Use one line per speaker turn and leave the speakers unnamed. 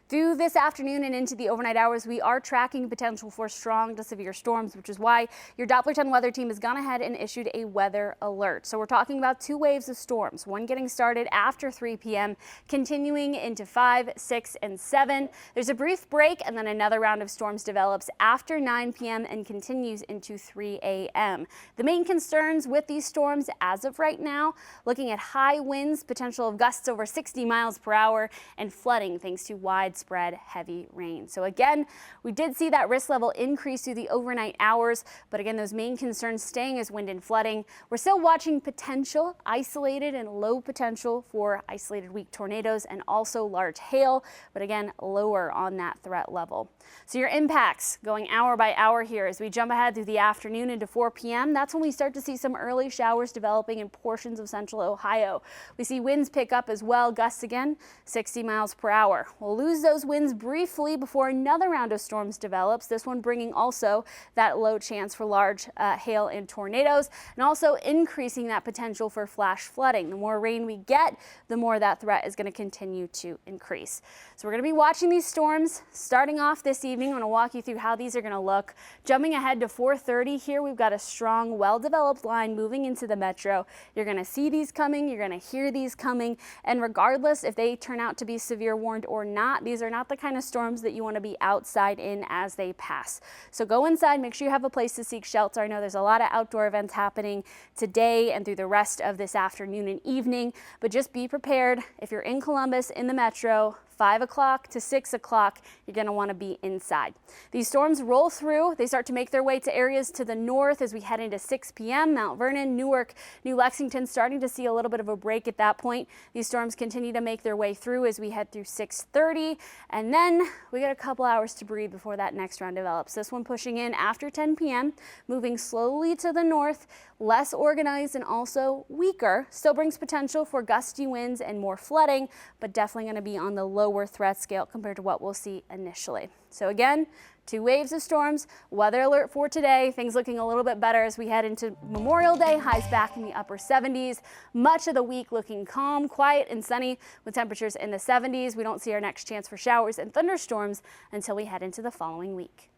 Through this afternoon and into the overnight hours, we are tracking potential for strong to severe storms, which is why your Doppler 10 weather team has gone ahead and issued a weather alert. So we're talking about two waves of storms, one getting started after 3 p.m., continuing into 5, 6, and 7. There's a brief break, and then another round of storms develops after 9 p.m. and continues into 3 a.m. The main concerns with these storms as of right now, looking at high winds, potential of gusts over 60 miles per hour, and flooding thanks to widespread heavy rain. So again, we did see that risk level increase through the overnight hours, but again, those main concerns staying as wind and flooding. We're still watching potential isolated and low potential for isolated weak tornadoes and also large hail, but again, lower on that threat level. So your impacts going hour by hour here as we jump ahead through the afternoon into 4 p.m. That's when we start to see some early showers developing in portions of central Ohio. We see winds pick up as well, gusts again 60 miles per hour. We'll lose those winds briefly before another round of storms develops, this one bringing also that low chance for large hail and tornadoes, and also increasing that potential for flash flooding. The more rain we get, the more that threat is going to continue to increase. So we're going to be watching these storms starting off this evening. I'm going to walk you through how these are going to look. Jumping ahead to 4:30 here, we've got a strong, well-developed line moving into the metro. You're going to see these coming, you're going to hear these coming, and regardless if they turn out to be severe warned or not, these are not the kind of storms that you want to be outside in as they pass. So go inside, make sure you have a place to seek shelter. I know there's a lot of outdoor events happening today and through the rest of this afternoon and evening, but just be prepared. If you're in Columbus, in the metro, 5 o'clock to 6 o'clock, you're going to want to be inside. These storms roll through. They start to make their way to areas to the north as we head into 6 p.m. Mount Vernon, Newark, New Lexington starting to see a little bit of a break at that point. These storms continue to make their way through as we head through 6:30, and then we got a couple hours to breathe before that next round develops. This one pushing in after 10 p.m., moving slowly to the north, less organized and also weaker. Still brings potential for gusty winds and more flooding, but definitely going to be on the lower threat scale compared to what we'll see initially. So again, two waves of storms, weather alert for today. Things looking a little bit better as we head into Memorial Day, highs back in the upper 70s. Much of the week looking calm, quiet, and sunny with temperatures in the 70s. We don't see our next chance for showers and thunderstorms until we head into the following week.